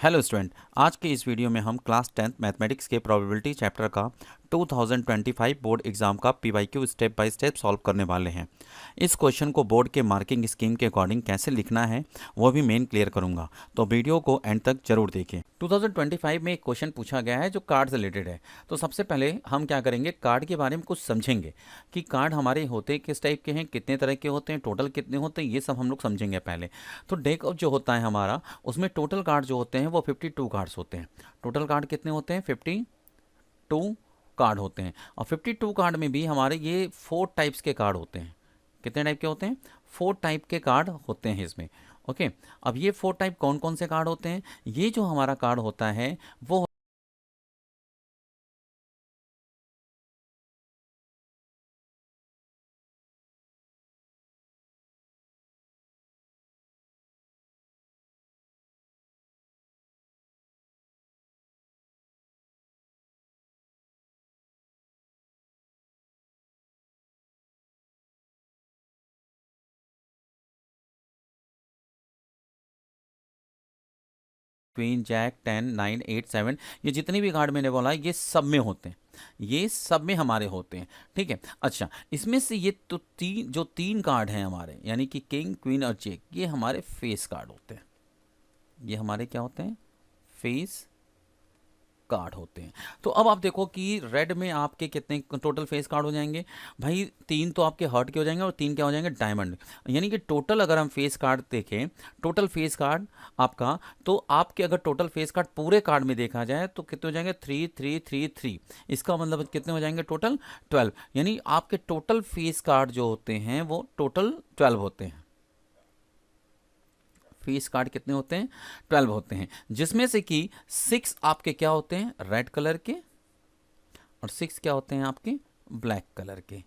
Hello student, आज के इस वीडियो में हम क्लास 10th मैथमेटिक्स के प्रोबेबिलिटी चैप्टर का 2025 बोर्ड एग्जाम का PYQ step by step solve करने वाले हैं। इस क्वेश्चन को बोर्ड के मार्किंग स्कीम के अकॉर्डिंग कैसे लिखना है वो भी मेन क्लियर करूंगा, तो वीडियो को एंड तक जरूर देखें। 2025 में एक क्वेश्चन पूछा गया है जो कार्ड से रिलेटेड है। तो सबसे पहले हम क्या करेंगे, कार्ड के बारे में कुछ समझेंगे कि कार्ड हमारे होते किस टाइप के हैं, कितने तरह के होते हैं, टोटल कितने होते हैं, ये सब हम लोग समझेंगे पहले। तो डेक जो होता है हमारा, उसमें टोटल कार्ड जो होते हैं वो 52 कार्ड्स होते हैं। टोटल कार्ड कितने होते हैं? 52 कार्ड होते हैं। और 52 कार्ड में भी हमारे ये 4 टाइप्स के कार्ड होते हैं। कितने टाइप के होते हैं? 4 टाइप के कार्ड होते हैं इसमें। ओके, अब ये 4 टाइप कौन कौन से कार्ड होते हैं? ये जो हमारा कार्ड होता है वो क्वीन, जैक, 10, 9, 8, 7, ये जितने भी कार्ड मैंने बोला ये सब में होते हैं। ये सब में हमारे होते हैं। ठीक है। अच्छा, इसमें से ये तो तीन कार्ड हैं हमारे, यानी कि किंग, क्वीन और जैक, ये हमारे फेस कार्ड होते हैं। ये हमारे क्या होते हैं? फेस कार्ड होते हैं। तो अब आप देखो कि रेड में आपके कितने टोटल फेस कार्ड हो जाएंगे भाई? 3 तो आपके हार्ट के हो जाएंगे और 3 क्या हो जाएंगे? डायमंड। यानी कि टोटल अगर हम फेस कार्ड देखें, टोटल फेस कार्ड आपका, तो आपके अगर टोटल फेस कार्ड पूरे कार्ड में देखा जाए तो कितने हो जाएंगे? 3 3 3 3। इसका मतलब कितने हो जाएंगे? टोटल 12। यानी आपके टोटल फेस कार्ड जो होते हैं वो टोटल 12 होते हैं। फेस कार्ड कितने होते हैं? 12 होते हैं, जिसमें से कि 6 आपके क्या होते हैं? रेड कलर के, और 6 क्या होते हैं आपके? ब्लैक कलर के।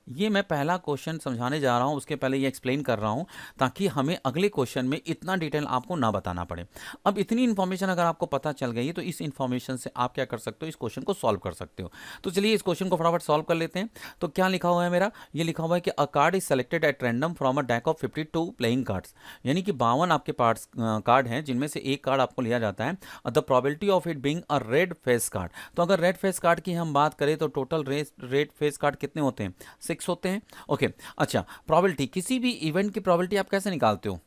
ये मैं पहला क्वेश्चन समझाने जा रहा हूँ, उसके पहले ये एक्सप्लेन कर रहा हूँ ताकि हमें अगले क्वेश्चन में इतना डिटेल आपको ना बताना पड़े। अब इतनी इन्फॉर्मेशन अगर आपको पता चल गई तो इस इन्फॉर्मेशन से आप क्या कर सकते हो? इस क्वेश्चन को सॉल्व कर सकते हो। तो चलिए इस क्वेश्चन को फटाफट सॉल्व कर लेते हैं। तो क्या लिखा हुआ है मेरा? ये लिखा हुआ है कि अ card is selected at random from a deck of 52 playing cards. यानी कि 52 आपके पार्ट्स कार्ड हैं, जिनमें से एक कार्ड आपको लिया जाता है। The probability of it being a red face card. तो अगर रेड फेस कार्ड की हम बात करें तो टोटल रेड फेस कार्ड कितने होते हैं? 6 होते हैं। ओके, अच्छा, प्रोबेबिलिटी, किसी भी इवेंट की प्रोबेबिलिटी आप कैसे निकालते हो?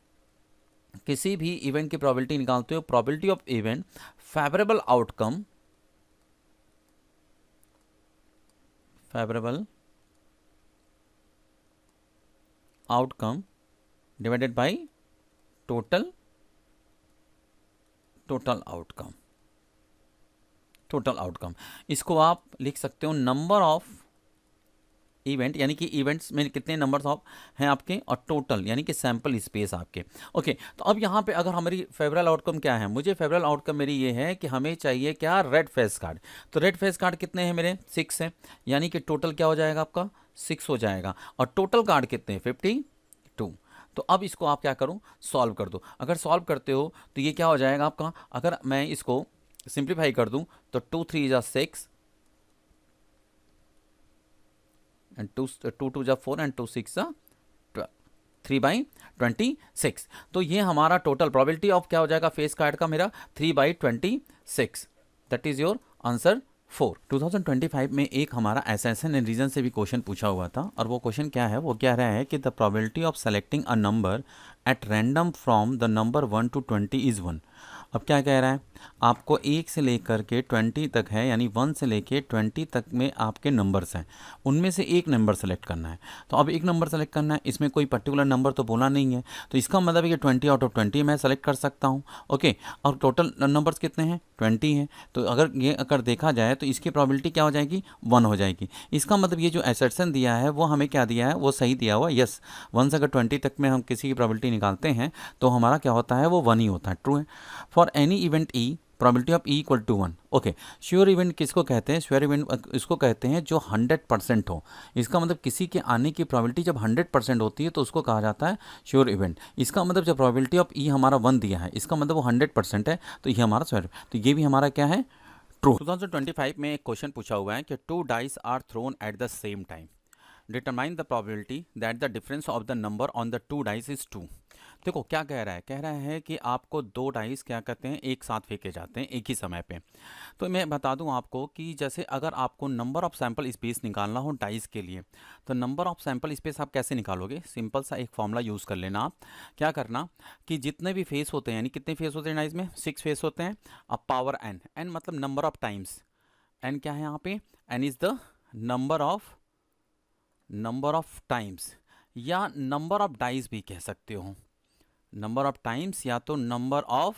किसी भी इवेंट की प्रोबेबिलिटी निकालते हो, probability of event favourable outcome, favourable outcome divided by total total outcome. Total outcome, इसको आप लिख सकते हो नंबर ऑफ इवेंट, यानी कि इवेंट्स में कितने नंबर्स ऑफ हैं आपके, और टोटल यानी कि सैंपल स्पेस आपके। ओके, तो अब यहाँ पे अगर हमारी फेवरेबल आउटकम क्या है? मुझे फेवरेबल आउटकम मेरी ये है कि हमें चाहिए क्या? Red face card. तो रेड फेस कार्ड कितने हैं मेरे? 6 हैं। यानी कि टोटल क्या हो जाएगा आपका? 6 हो जाएगा। और टोटल कार्ड कितने हैं? 52। तो अब इसको आप क्या करो? सॉल्व कर दो। अगर सॉल्व करते हो तो ये क्या हो जाएगा आपका? अगर मैं इसको सिंप्लीफाई कर दूं तो 2 3 जा 6 एंड 2 2 जा 4 एंड 2 6 जा 12, 3/26। तो ये हमारा टोटल प्रोबेबिलिटी ऑफ क्या हो जाएगा फेस कार्ड का मेरा? 3/26। That is your answer 4। 2025 में एक हमारा एसएसएन एंड रीजन से भी क्वेश्चन पूछा हुआ था, और वो क्वेश्चन क्या है? वो कह रहा है कि the probability of selecting a number at random from the number 1 to 20 is 1। अब क्या कह रहा है? आपको 1 से लेकर के 20 तक है, यानी 1 से लेके 20 तक में आपके नंबर्स हैं, उनमें से एक नंबर सेलेक्ट करना है। तो अब एक नंबर सेलेक्ट करना है, इसमें कोई पर्टिकुलर नंबर तो बोला नहीं है, तो इसका मतलब है कि 20 आउट ऑफ 20 मैं सेलेक्ट कर सकता हूँ। ओके, और टोटल नंबर्स कितने हैं? 20 हैं। तो अगर देखा जाए तो इसकी प्रोबेबिलिटी क्या हो जाएगी? 1 हो जाएगी। इसका मतलब ये जो एसर्शन दिया है वो हमें क्या दिया है? वो सही दिया हुआ। यस, 1 से अगर 20 तक में हम किसी की प्रोबेबिलिटी निकालते हैं तो हमारा क्या होता है? वो 1 ही होता है। ट्रू है। For any event E, probability of E equal to 1। Okay, sure event किसको कहते हैं? श्योर इवेंट इसको कहते हैं जो 100% हो। इसका मतलब किसी के आने की प्रोबेबिलिटी जब 100% होती है तो उसको कहा जाता है श्योर इवेंट। इसका मतलब जब प्रोबेबिलिटी ऑफ ई हमारा 1 दिया है, इसका मतलब वो 100% है, तो ये हमारा श्योर। तो ये भी हमारा क्या है? ट्रू। 2025 में एक क्वेश्चन पूछा हुआ है कि 2 dice are thrown at the same time. Determine the probability that the difference of the number on the two dice is 2। देखो क्या कह रहा है कि आपको दो डाइस क्या कहते हैं एक साथ फेंके जाते हैं एक ही समय पे। तो मैं बता दूं आपको कि जैसे अगर आपको नंबर ऑफ सैंपल स्पेस निकालना हो डाइस के लिए, तो नंबर ऑफ सैंपल स्पेस आप कैसे निकालोगे? सिंपल सा एक फॉर्मूला यूज़ कर लेना आप। क्या करना कि जितने भी फेस होते हैं, यानी कितने फेस होते हैं डाइस में? 6 फेस होते हैं। अब पावर एन, एन मतलब नंबर ऑफ टाइम्स, एन क्या है यहाँ पे? N is the number of times, या नंबर ऑफ डाइस भी कह सकते हो, नंबर ऑफ टाइम्स या तो नंबर ऑफ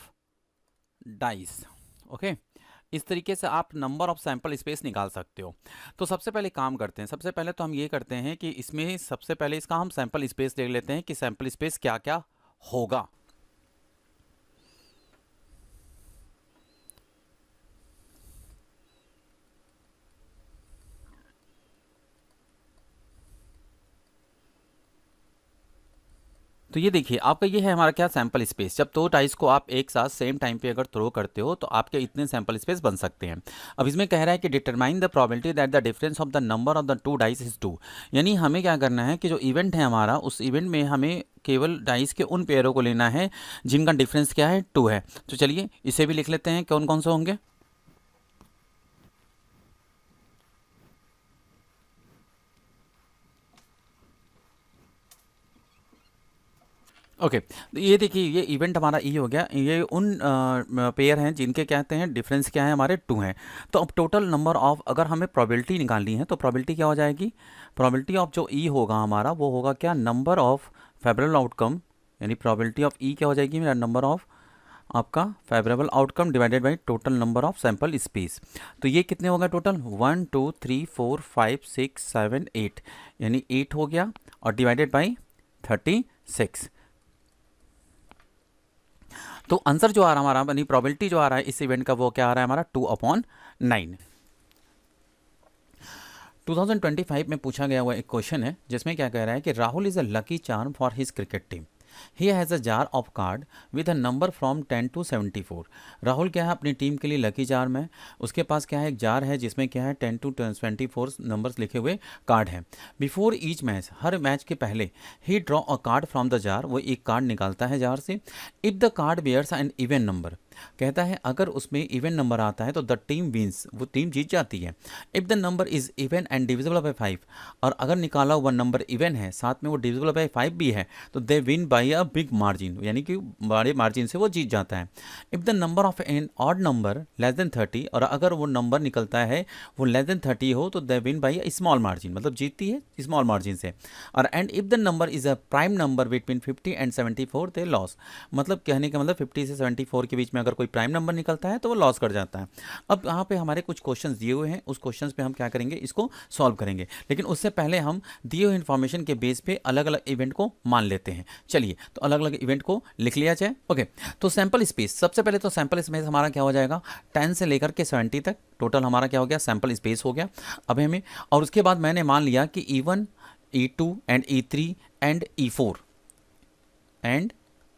डाइस। ओके, इस तरीके से आप नंबर ऑफ सैंपल स्पेस निकाल सकते हो। तो सबसे पहले काम करते हैं, सबसे पहले तो हम ये करते हैं कि इसमें सबसे पहले इसका हम सैंपल स्पेस देख लेते हैं कि सैंपल स्पेस क्या क्या होगा। तो ये देखिए आपका ये है हमारा क्या सैंपल स्पेस। जब दो डाइस को आप एक साथ सेम टाइम पे अगर थ्रो करते हो तो आपके इतने सैंपल स्पेस बन सकते हैं। अब इसमें कह रहा है कि determine the probability that the difference of the number of the two dice is 2। यानी हमें क्या करना है कि जो इवेंट है हमारा, उस इवेंट में हमें केवल डाइस के उन पेयरों को लेना है जिनका डिफरेंस क्या है? 2 है। तो चलिए इसे भी लिख लेते हैं कौन कौन से होंगे। ओके, तो ये देखिए ये इवेंट हमारा ई हो गया। ये उन पेयर हैं जिनके कहते हैं डिफरेंस क्या है? हमारे 2 हैं। तो अब टोटल नंबर ऑफ, अगर हमें प्रोबेबिलिटी निकालनी है तो प्रोबेबिलिटी क्या हो जाएगी? प्रोबेबिलिटी ऑफ जो ई होगा हमारा वो होगा क्या? नंबर ऑफ फेवरेबल आउटकम, यानी प्रोबेबिलिटी ऑफ ई क्या हो जाएगी मेरा? नंबर ऑफ आपका favourable outcome divided by total number of sample space. तो ये कितने होगा टोटल? 1 2 3 4 5 6 7 8, यानी 8 हो गया, और डिवाइडेड बाई 36। तो आंसर जो आ रहा है हमारा, यानी प्रोबेबिलिटी जो आ रहा है इस इवेंट का, वो क्या आ रहा है हमारा? 2/9। 2025 में पूछा गया हुआ एक क्वेश्चन है जिसमें क्या कह रहा है कि Rahul is a lucky charm for his cricket team. He has a jar of card with a number from 10 to 74। Rahul क्या है अपनी टीम के लिए लकी चार्म है, उसके पास क्या है एक जार है जिसमें क्या है 10 to 24 नंबर्स लिखे हुए कार्ड हैं। बिफोर ईच मैच, हर मैच के पहले, he draw a card from the jar, वो एक कार्ड निकालता है जार से। If the card bears an even number, कहता है अगर उसमें इवन नंबर आता है तो द टीम विंस, वो टीम जीत जाती है। If the number is even and divisible by 5, और अगर निकाला हुआ नंबर इवन है साथ में वो डिविजिबल बाय 5 भी है, तो they win by a big margin, यानी कि बड़े मार्जिन से वो जीत जाता है। If the number of n odd number less than 30, और अगर वो नंबर निकलता है वो लेस देन 30 हो, तो they win by a small margin, मतलब जीतती है स्मॉल मार्जिन से। और and if the number is a prime number between 50 and 74, they loss, मतलब कहने का मतलब 50 से 74 के बीच में अगर कोई प्राइम नंबर निकलता है तो वो लॉस कर जाता है। अब यहाँ पे हमारे कुछ क्वेश्चंस दिए हुए हैं, उस क्वेश्चंस पे हम क्या करेंगे, इसको सॉल्व करेंगे। लेकिन उससे पहले हम दिए हुए इन्फॉर्मेशन के बेस पे अलग अलग इवेंट को मान लेते हैं। चलिए तो अलग अलग इवेंट को लिख लिया जाए। ओके, तो सैंपल स्पेस, सबसे पहले तो सैंपल स्पेस हमारा क्या हो जाएगा? 10 से लेकर के 70 तक टोटल हमारा क्या हो गया? सैंपल स्पेस हो गया। अब हमें, और उसके बाद मैंने मान लिया कि E1 E2 and E3 and E4 and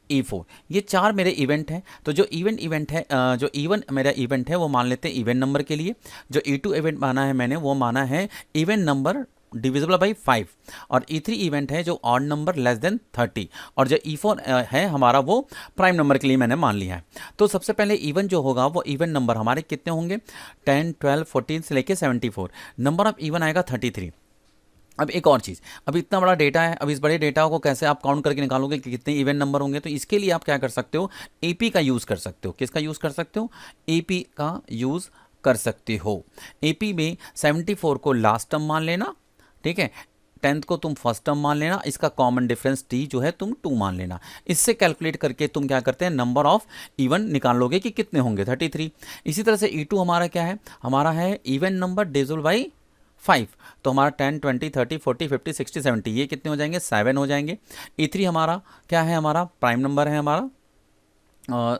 E4, ये 4 मेरे इवेंट हैं। तो जो इवेंट है, जो E1 मेरा इवेंट है वो मान लेते हैं इवेंट नंबर के लिए। जो E2 इवेंट माना है मैंने, वो माना है इवेंट नंबर डिविजिबल बाई 5। और E3 इवेंट है जो ऑड नंबर लेस देन 30। और जो E4 है हमारा, वो प्राइम नंबर के लिए मैंने मान लिया है। तो सबसे पहले इवेंट जो होगा वो इवेंट नंबर हमारे कितने होंगे? 10 12 14 से लेके 74। नंबर ऑफ इवन आएगा 33। अब एक और चीज़, अब इतना बड़ा डेटा है, अब इस बड़े डेटा को कैसे आप काउंट करके निकालोगे कि कितने इवेंट नंबर होंगे? तो इसके लिए आप क्या कर सकते हो? एपी का यूज़ कर सकते हो। किसका यूज़ कर सकते हो? एपी का यूज़ कर सकते हो। एपी में 74 को लास्ट टर्म मान लेना, ठीक है, 10th को तुम फर्स्ट टर्म मान लेना, इसका कॉमन डिफरेंस टी जो है तुम 2 मान लेना। इससे कैलकुलेट करके तुम क्या करते हैं? नंबर ऑफ इवन निकाल लोगे कि कितने होंगे, 33। इसी तरह से E2 हमारा क्या है? हमारा है इवन नंबर डिविजिबल बाई 5। तो हमारा 10 20 30 40 50 60 70, ये कितने हो जाएंगे? 7 हो जाएंगे। E3 हमारा क्या है? हमारा प्राइम नंबर है हमारा,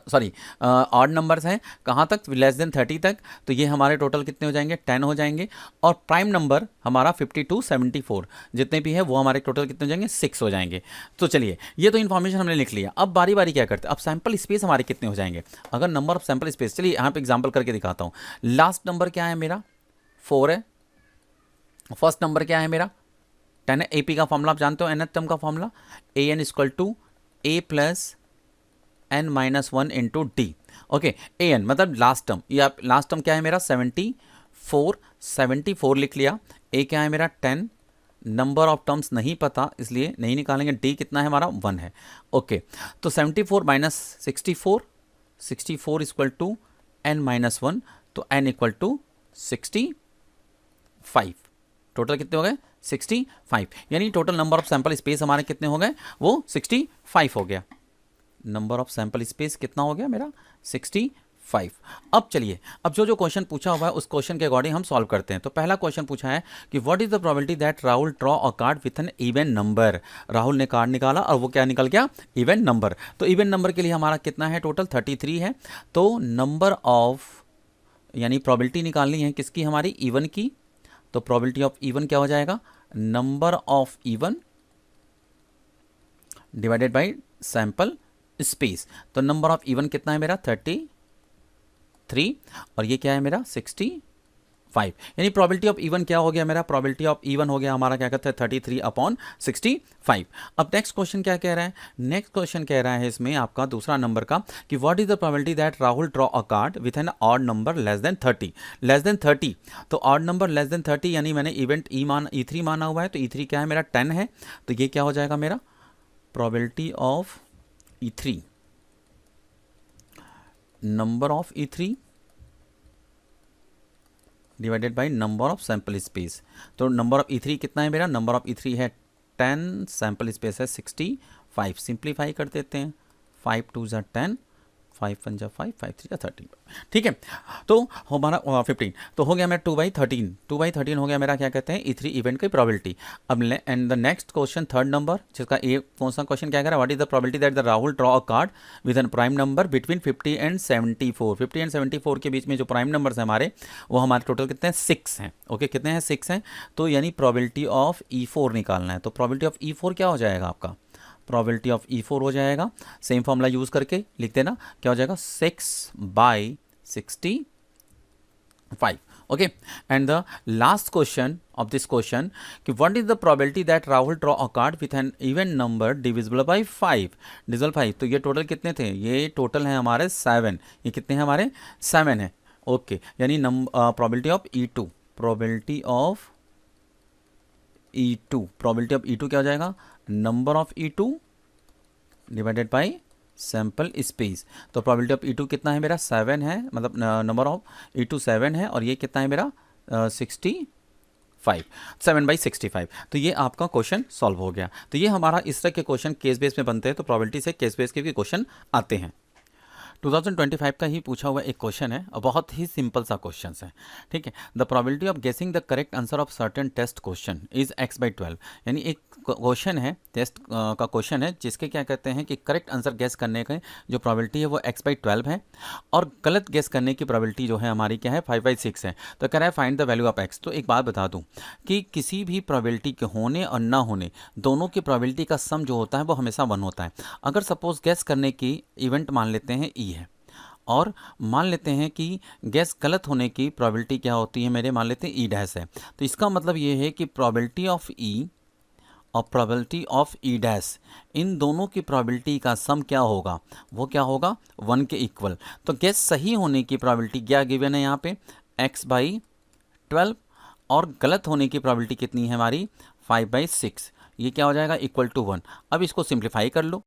सॉरी ऑड नंबर्स हैं, कहाँ तक? लेस देन 30 तक। तो ये हमारे टोटल कितने हो जाएंगे? 10 हो जाएंगे। और प्राइम नंबर हमारा 50 to 74 जितने भी है वो हमारे टोटल कितने हो जाएंगे? 6 हो जाएंगे। तो चलिए ये तो इन्फॉर्मेशन हमने लिख लिया। अब बारी बारी क्या करते हैं? अब सैंपल स्पेस हमारे कितने हो जाएंगे? अगर नंबर ऑफ सैंपल स्पेस, चलिए यहाँ पे एग्जाम्पल करके दिखाता हूँ। लास्ट नंबर क्या है मेरा? 4 है। फर्स्ट नंबर क्या है मेरा? 10 है। AP का फॉर्मूला आप जानते हो, nth टर्म का formula AN equal to A plus n minus 1 into D. Okay, AN मतलब लास्ट टर्म, या लास्ट टर्म क्या है मेरा 74 लिख लिया। A क्या है मेरा 10, नंबर ऑफ टर्म्स नहीं पता इसलिए नहीं निकालेंगे। डी कितना है हमारा 1 है। ओके, तो 74 minus 64 equal to n minus 1, तो n इक्वल टू 65। टोटल कितने हो गए 65, यानी total number of sample space हमारे कितने हो गए, वो 65 हो गया। नंबर ऑफ सैंपल स्पेस कितना हो गया मेरा 65। अब चलिए, अब जो क्वेश्चन पूछा हुआ है उस क्वेश्चन के अकॉर्डिंग हम सॉल्व करते हैं। तो पहला क्वेश्चन पूछा है कि what is the probability that Rahul draw a card with an even number. Rahul ने कार्ड निकाला और वो क्या निकल गया, इवन नंबर। तो इवन नंबर के लिए हमारा कितना है, टोटल 33 है। तो नंबर ऑफ, यानी प्रोबेबिलिटी निकालनी है किसकी, हमारी इवन की। तो प्रोबेबिलिटी ऑफ इवन क्या हो जाएगा, number of even divided by sample space. तो नंबर ऑफ इवन कितना है मेरा 33 और ये क्या है मेरा 65, यानी प्रोबेबिलिटी ऑफ इवन क्या हो गया मेरा, प्रोबेबिलिटी ऑफ इवन हो गया हमारा क्या कहते हैं 33/65। अब नेक्स्ट क्वेश्चन क्या कह रहा है, नेक्स्ट क्वेश्चन कह रहा है इसमें आपका दूसरा नंबर का कि what is the probability that Rahul draw a card with N odd number less than 30। तो ऑड नंबर लेस देन 30, यानी मैंने इवेंट E3 माना हुआ है। तो E3 क्या है मेरा 10 है। तो ये क्या हो जाएगा मेरा probability of E3, number of E3 divided by number of sample space. तो नंबर ऑफ E3 कितना है मेरा, नंबर ऑफ E3 है 10, सैंपल स्पेस है 65। सिंप्लीफाई कर देते हैं, 5 2 ज़ा 10, 5 1 ज़ा 5, 5 3 ज़ा 13। ठीक है, तो हमारा 15, तो हो गया मेरा 2/13 हो गया मेरा क्या कहते हैं E3 इवेंट की प्रोबेबिलिटी। अब and the next question third number, जिसका ए कौन सा क्वेश्चन क्या कह रहा है, what is the probability that the Rahul draw a card with an prime number between 50 and 74। 50 and 74 के बीच में जो प्राइम नंबर्स हैं हमारे, वो हमारे टोटल कितने हैं 6 हैं। ओके, कितने हैं 6 हैं। तो यानी प्रोबेबिलिटी ऑफ E4 निकालना है। तो प्रोबेबिलिटी ऑफ E4 क्या हो जाएगा आपका, प्रोबेबिलिटी ऑफ E4 हो जाएगा, सेम फॉर्मूला यूज करके लिख देना, क्या हो जाएगा 6/65। Okay, and the last question of this question कि what is the probability that Rahul draw a card with an even number divisible by 5। तो ये टोटल कितने थे, ये टोटल है हमारे 7। ये कितने हैं हमारे 7 है। ओके, यानी probability of E2, probability of E2 क्या हो जाएगा, number of E2 divided by sample space. तो प्रोबेबिलिटी ऑफ E2 कितना है मेरा 7 है, मतलब नंबर ऑफ E2 7 है, और ये कितना है मेरा 65, 7/65। तो ये आपका क्वेश्चन सॉल्व हो गया। तो ये हमारा इस तरह के क्वेश्चन केस बेस में बनते हैं। तो प्रोबेबिलिटी से केस बेस के भी क्वेश्चन आते हैं। 2025 का ही पूछा हुआ एक क्वेश्चन है और बहुत ही सिंपल सा क्वेश्चन है। ठीक है, the probability of guessing the correct answer of certain test question is x/12। यानी एक क्वेश्चन है, टेस्ट का क्वेश्चन है, जिसके क्या कहते हैं कि करेक्ट आंसर गेस करने की जो प्रोबेबिलिटी है वो x/12 है, और गलत गेस करने की प्रोबेबिलिटी जो है हमारी क्या है 5/6 है। तो कह रहा है find the value of x। तो एक बात बता दूं कि किसी भी प्रोबेबिलिटी के होने और ना होने, दोनों की प्रोबेबिलिटी का सम जो होता है वो हमेशा 1 होता है। अगर सपोज गेस करने की इवेंट मान लेते हैं E है, और मान लेते हैं कि गैस गलत होने की प्रोबेबिलिटी क्या होती है मेरे, मान लेते हैं E' है। तो इसका मतलब ये है कि प्रोबेबिलिटी ऑफ E और प्रोबेबिलिटी ऑफ E', इन दोनों की प्रोबेबिलिटी का सम क्या होगा, वो क्या होगा 1 के इक्वल। तो गैस सही होने की प्रोबेबिलिटी क्या गिवन है यहाँ पे x/12, और गलत होने की प्रोबेबिलिटी कितनी है हमारी 5/6। ये क्या हो जाएगा इक्वल टू 1। अब इसको सिंप्लीफाई कर लो,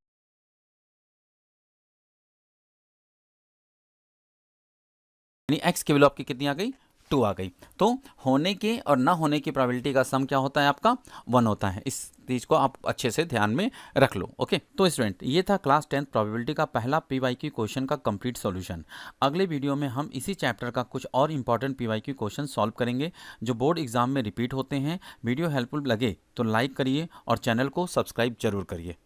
x की वैल्यू आपकी कितनी आ गई 2 आ गई। तो होने के और ना होने की प्रोबेबिलिटी का सम क्या होता है आपका 1 होता है। इस चीज़ को आप अच्छे से ध्यान में रख लो। ओके, तो स्टूडेंट ये था क्लास 10 प्रोबेबिलिटी का पहला PYQ क्वेश्चन का कंप्लीट सॉल्यूशन। अगले वीडियो में हम इसी चैप्टर का कुछ और इंपॉर्टेंट PYQ क्वेश्चन सॉल्व करेंगे जो बोर्ड एग्जाम में रिपीट होते हैं। वीडियो हेल्पफुल लगे तो लाइक करिए और चैनल को सब्सक्राइब जरूर करिए।